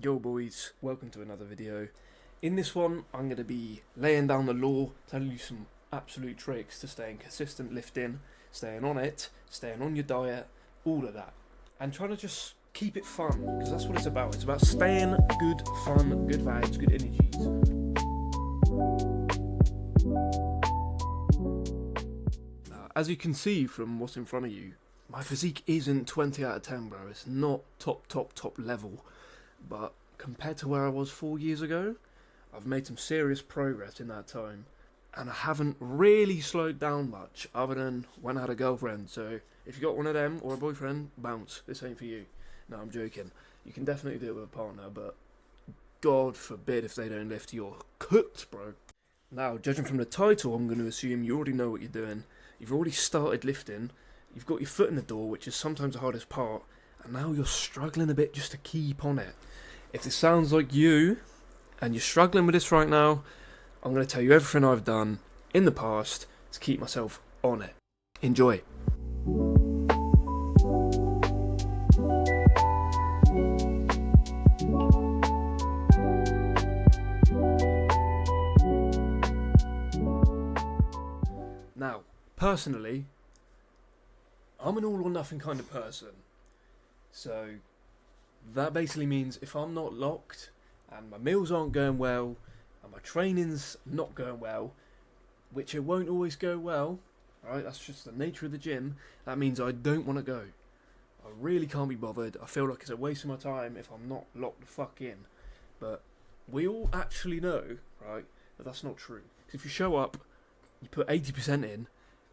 Yo boys, welcome to another video. In this one, I'm going to be laying down the law, telling you some absolute tricks to staying consistent lifting, staying on it, staying on your diet, all of that. And trying to just keep it fun, because that's what it's about. It's about staying good fun, good vibes, good energies. As you can see from what's in front of you, my physique isn't 20 out of 10, bro. It's not top level. But compared to where I was 4 years ago, I've made some serious progress in that time. And I haven't really slowed down much, other than when I had a girlfriend. So if you got one of them or a boyfriend, bounce. This ain't for you. No, I'm joking. You can definitely do it with a partner, but God forbid if they don't lift, you're cooked, bro. Now, judging from the title, I'm going to assume you already know what you're doing. You've already started lifting. You've got your foot in the door, which is sometimes the hardest part. And now you're struggling a bit just to keep on it. If this sounds like you, and you're struggling with this right now, I'm going to tell you everything I've done in the past to keep myself on it. Enjoy. Now, personally, I'm an all or nothing kind of person. So that basically means if I'm not locked and my meals aren't going well and my training's not going well, which it won't always go well, right? That's just the nature of the gym. That means I don't want to go. I really can't be bothered. I feel like it's a waste of my time if I'm not locked the fuck in. But we all actually know, right, that that's not true. Because if you show up, you put 80% in,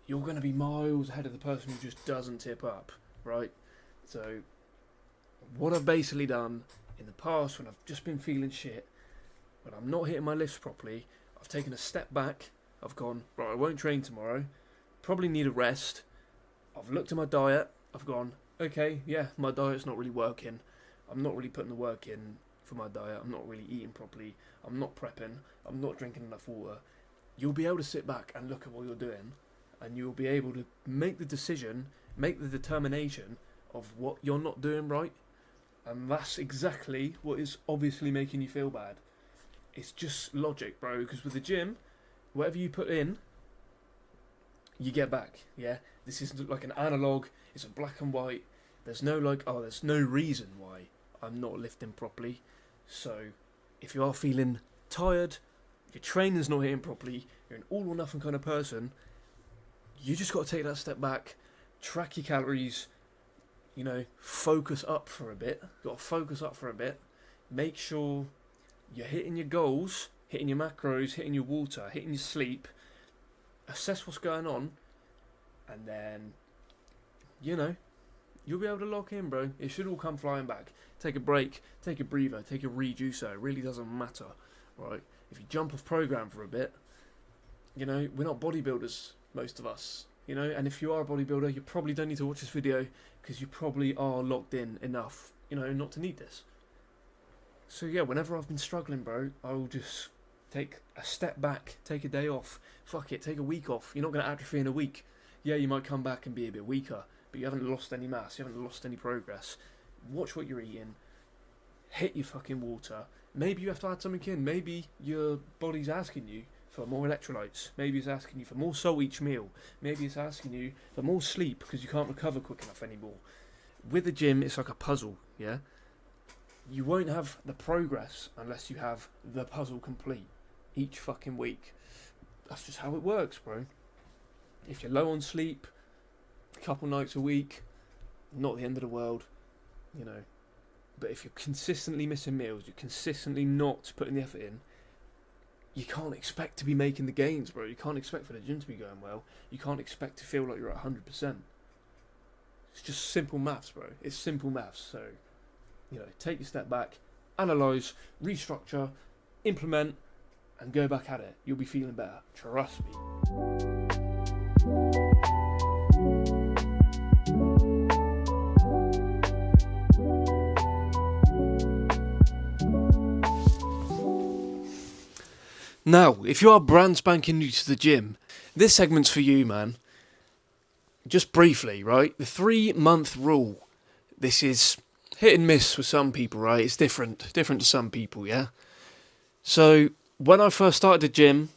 you're going to be miles ahead of the person who just doesn't tip up, right? So what I've basically done in the past when I've just been feeling shit, when I'm not hitting my lifts properly, I've taken a step back. I've gone, right, I won't train tomorrow, probably need a rest. I've looked at my diet. I've gone, okay, yeah, my diet's not really working. I'm not really putting the work in for my diet. I'm not really eating properly. I'm not prepping. I'm not drinking enough water. You'll be able to sit back and look at what you're doing, and you'll be able to make the decision, make the determination of what you're not doing right. And that's exactly what is obviously making you feel bad. It's just logic, bro, because with the gym, whatever you put in, you get back, yeah? This isn't like an analog, it's a black and white. There's no there's no reason why I'm not lifting properly. So, if you are feeling tired, your training's not hitting properly, you're an all or nothing kind of person, you just got to take that step back, track your calories, focus up for a bit. You've got to focus up for a bit. Make sure you're hitting your goals, hitting your macros, hitting your water, hitting your sleep. Assess what's going on, and then, you'll be able to lock in, bro. It should all come flying back. Take a break, take a breather, take a rejuicer. It really doesn't matter, right? If you jump off program for a bit, we're not bodybuilders, most of us. And if you are a bodybuilder, you probably don't need to watch this video because you probably are locked in enough, not to need this. So yeah, whenever I've been struggling, bro, I'll just take a step back, take a day off. Fuck it, take a week off. You're not going to atrophy in a week. Yeah, you might come back and be a bit weaker, but you haven't lost any mass, you haven't lost any progress. Watch what you're eating. Hit your fucking water. Maybe you have to add something in. Maybe your body's asking you for more electrolytes. Maybe it's asking you for more salt each meal. Maybe it's asking you for more sleep because you can't recover quick enough anymore. With the gym, it's like a puzzle, yeah? You won't have the progress unless you have the puzzle complete each fucking week. That's just how it works, bro. If you're low on sleep, a couple nights a week, not the end of the world, But if you're consistently missing meals, you're consistently not putting the effort in, you can't expect to be making the gains, bro. You can't expect for the gym to be going well. You can't expect to feel like you're at 100%. It's just simple maths, bro. It's simple maths. So, take a step back, analyse, restructure, implement, and go back at it. You'll be feeling better. Trust me. Now, if you are brand spanking new to the gym, this segment's for you, man. Just briefly, right? The 3-month rule. This is hit and miss with some people, right? It's different to some people, yeah? So, when I first started the gym,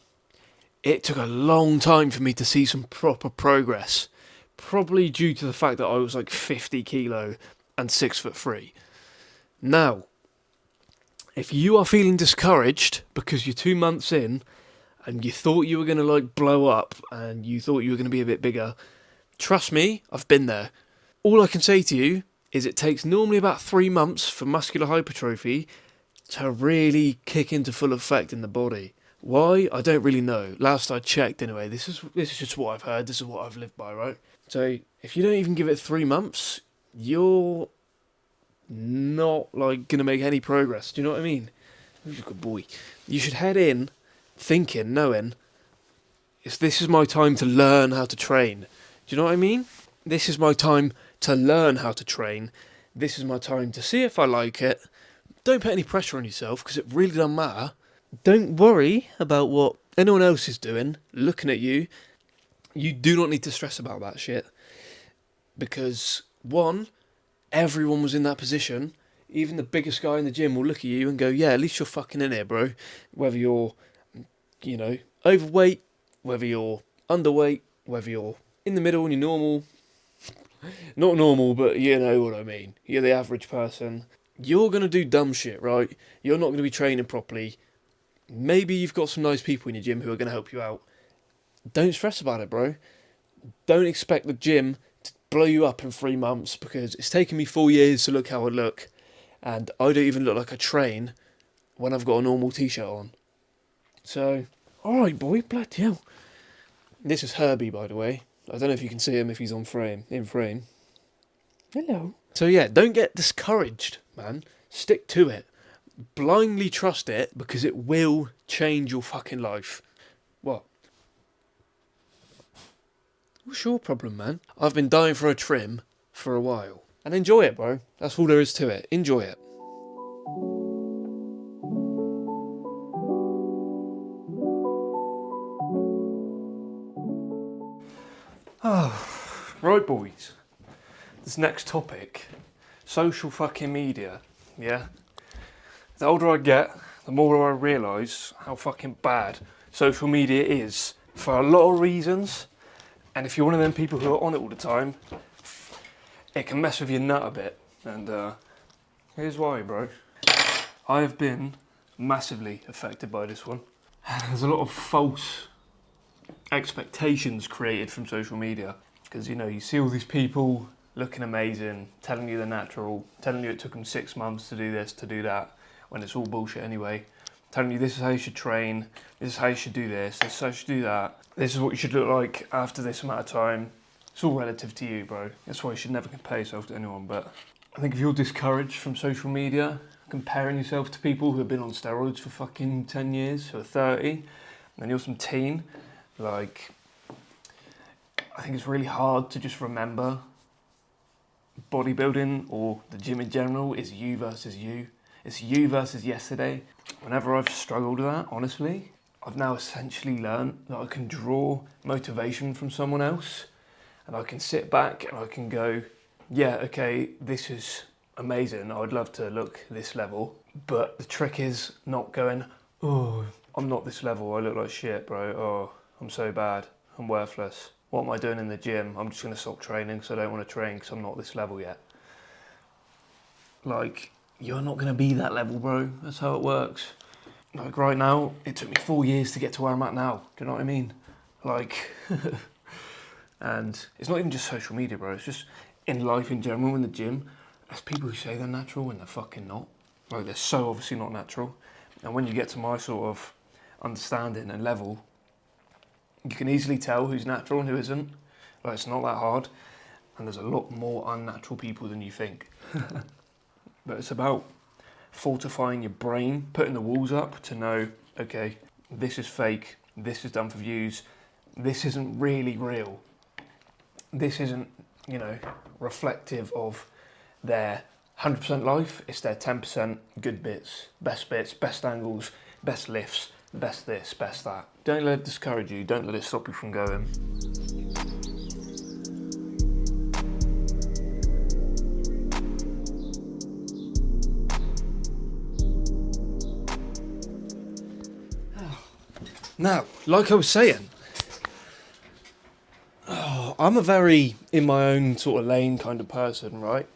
it took a long time for me to see some proper progress. Probably due to the fact that I was like 50 kilo and 6'3". Now, if you are feeling discouraged because you're 2 months in and you thought you were going to like blow up and you thought you were going to be a bit bigger, trust me, I've been there. All I can say to you is it takes normally about 3 months for muscular hypertrophy to really kick into full effect in the body. Why? I don't really know. Last I checked anyway, this is just what I've heard, this is what I've lived by, right? So if you don't even give it 3 months, you're not like gonna make any progress. Do you know what I mean? Who's a good boy? You should head in thinking, knowing, this is my time to learn how to train. Do you know what I mean? This is my time to learn how to train. This is my time to see if I like it. Don't put any pressure on yourself because it really doesn't matter. Don't worry about what anyone else is doing, looking at you. You do not need to stress about that shit. Because, one, everyone was in that position. Even the biggest guy in the gym will look at you and go, yeah, at least you're fucking in here, bro. Whether you're, overweight, whether you're underweight, whether you're in the middle and you're normal. Not normal, but you know what I mean. You're the average person. You're going to do dumb shit, right? You're not going to be training properly. Maybe you've got some nice people in your gym who are going to help you out. Don't stress about it, bro. Don't expect the gym to blow you up in 3 months because it's taken me 4 years to look how I look. And I don't even look like I train when I've got a normal t-shirt on. So, alright boy, bloody hell. This is Herbie, by the way. I don't know if you can see him if he's in frame. Hello. So yeah, don't get discouraged, man. Stick to it. Blindly trust it because it will change your fucking life. What? What's your problem, man? I've been dying for a trim for a while. And enjoy it, bro. That's all there is to it. Enjoy it. Right, boys. This next topic, social fucking media, yeah? The older I get, the more I realise how fucking bad social media is for a lot of reasons. And if you're one of them people who are on it all the time, it can mess with your nut a bit. And here's why, bro. I have been massively affected by this one. There's a lot of false expectations created from social media. Because, you see all these people looking amazing, telling you they're natural, telling you it took them 6 months to do this, to do that, when it's all bullshit anyway. Telling you this is how you should train, this is how you should do this is how you should do that. This is what you should look like after this amount of time. It's all relative to you, bro. That's why you should never compare yourself to anyone. But I think if you're discouraged from social media, comparing yourself to people who have been on steroids for fucking 10 years, who are 30, and you're some teen, like, I think it's really hard to just remember bodybuilding or the gym in general is you versus you. It's you versus yesterday. Whenever I've struggled with that, honestly, I've now essentially learned that I can draw motivation from someone else and I can sit back and I can go, yeah, okay, this is amazing. I'd love to look this level. But the trick is not going, oh, I'm not this level. I look like shit, bro. Oh, I'm so bad. I'm worthless. What am I doing in the gym? I'm just going to stop training because I don't want to train because I'm not this level yet. Like, you're not going to be that level, bro. That's how it works. Like, right now, it took me 4 years to get to where I'm at now. Do you know what I mean? Like, and it's not even just social media, bro. It's just in life in general, in the gym. There's people who say they're natural when they're fucking not. Like, they're so obviously not natural. And when you get to my sort of understanding and level, you can easily tell who's natural and who isn't. Like, it's not that hard. And there's a lot more unnatural people than you think. But it's about fortifying your brain, putting the walls up to know, okay, this is fake, this is done for views, this isn't really real. This isn't, reflective of their 100% life, it's their 10% good bits, best angles, best lifts, best this, best that. Don't let it discourage you, don't let it stop you from going. Now, like I was saying, I'm a very in my own sort of lane kind of person, right?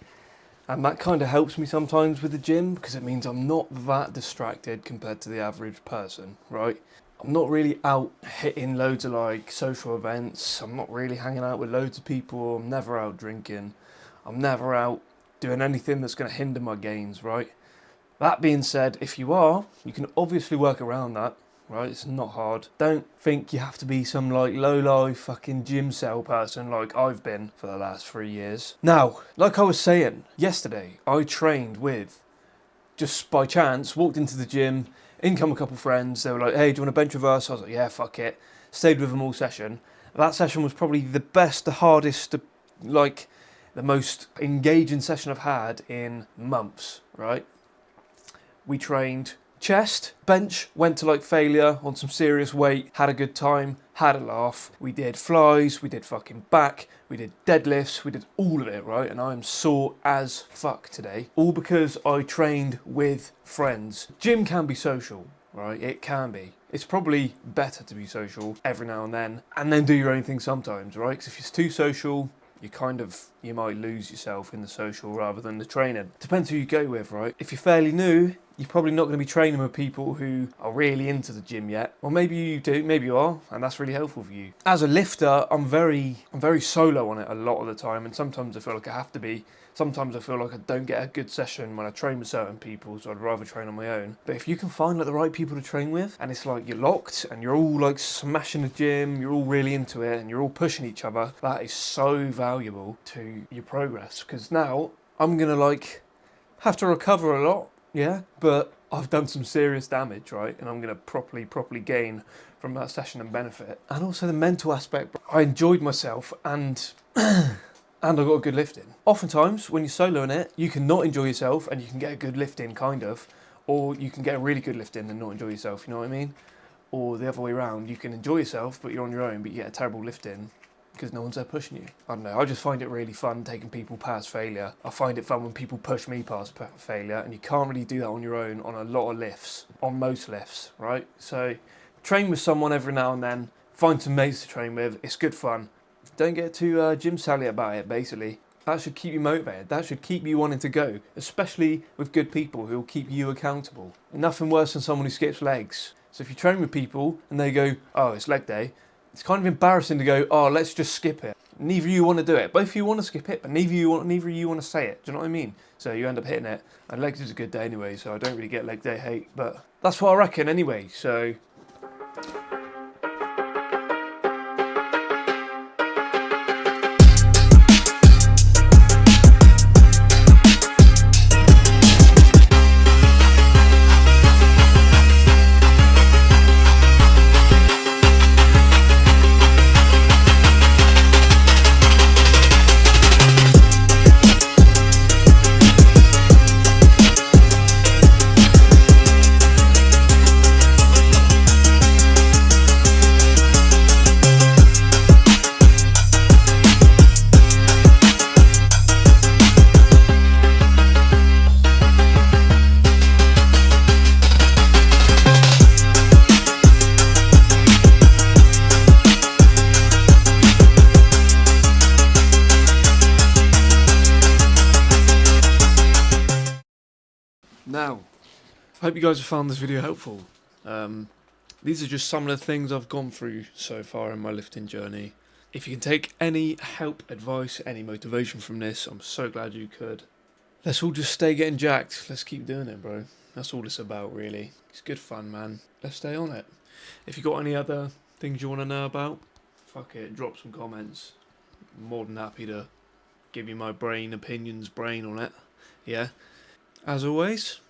And that kind of helps me sometimes with the gym because it means I'm not that distracted compared to the average person, right? I'm not really out hitting loads of like social events. I'm not really hanging out with loads of people. I'm never out drinking. I'm never out doing anything that's going to hinder my gains, right? That being said, if you are, you can obviously work around that, right? It's not hard. Don't think you have to be some like low-life fucking gym cell person like I've been for the last 3 years. Now, like I was saying, yesterday I trained with, just by chance, walked into the gym, in come a couple friends, they were like, hey, do you want to bench with us? I was like, yeah, fuck it. Stayed with them all session. That session was probably the best, the hardest, like the most engaging session I've had in months, right? We trained chest, bench, went to like failure on some serious weight, had a good time, had a laugh. We did flies, we did fucking back, we did deadlifts, we did all of it, right? And I'm sore as fuck today. All because I trained with friends. Gym can be social, right? It can be. It's probably better to be social every now and then do your own thing sometimes, right? Because if it's too social, you might lose yourself in the social rather than the training. Depends who you go with, right? If you're fairly new, you're probably not going to be training with people who are really into the gym yet. Or maybe you do, maybe you are, and that's really helpful for you. As a lifter, I'm very solo on it a lot of the time, and sometimes I feel like I have to be. Sometimes I feel like I don't get a good session when I train with certain people, so I'd rather train on my own. But if you can find like the right people to train with, and it's like you're locked, and you're all like smashing the gym, you're all really into it, and you're all pushing each other, that is so valuable to your progress. Because now I'm gonna like have to recover a lot, yeah, but I've done some serious damage, right? And I'm gonna properly gain from that session and benefit. And also the mental aspect. I enjoyed myself and and I got a good lift in. Oftentimes, when you're soloing it, you can not enjoy yourself and you can get a good lift in, kind of. Or you can get a really good lift in and not enjoy yourself, you know what I mean? Or the other way around, you can enjoy yourself, but you're on your own, but you get a terrible lift in because no one's there pushing you. I don't know, I just find it really fun taking people past failure. I find it fun when people push me past failure, and you can't really do that on your own on a lot of lifts, on most lifts, right? So train with someone every now and then, find some mates to train with, it's good fun. Don't get too gym sally about it, basically. That should keep you motivated. That should keep you wanting to go, especially with good people who will keep you accountable. Nothing worse than someone who skips legs. So if you train with people and they go, oh, it's leg day, it's kind of embarrassing to go, oh, let's just skip it. Neither of you want to do it. Both of you want to skip it, but neither of you want to say it. Do you know what I mean? So you end up hitting it. And legs is a good day anyway, so I don't really get leg day hate, but that's what I reckon anyway. So now, I hope you guys have found this video helpful. These are just some of the things I've gone through so far in my lifting journey. If you can take any help, advice, any motivation from this, I'm so glad you could. Let's all just stay getting jacked. Let's keep doing it, bro. That's all it's about, really. It's good fun, man. Let's stay on it. If you got any other things you want to know about, fuck it, drop some comments. I'm more than happy to give you my brain on it. Yeah. As always,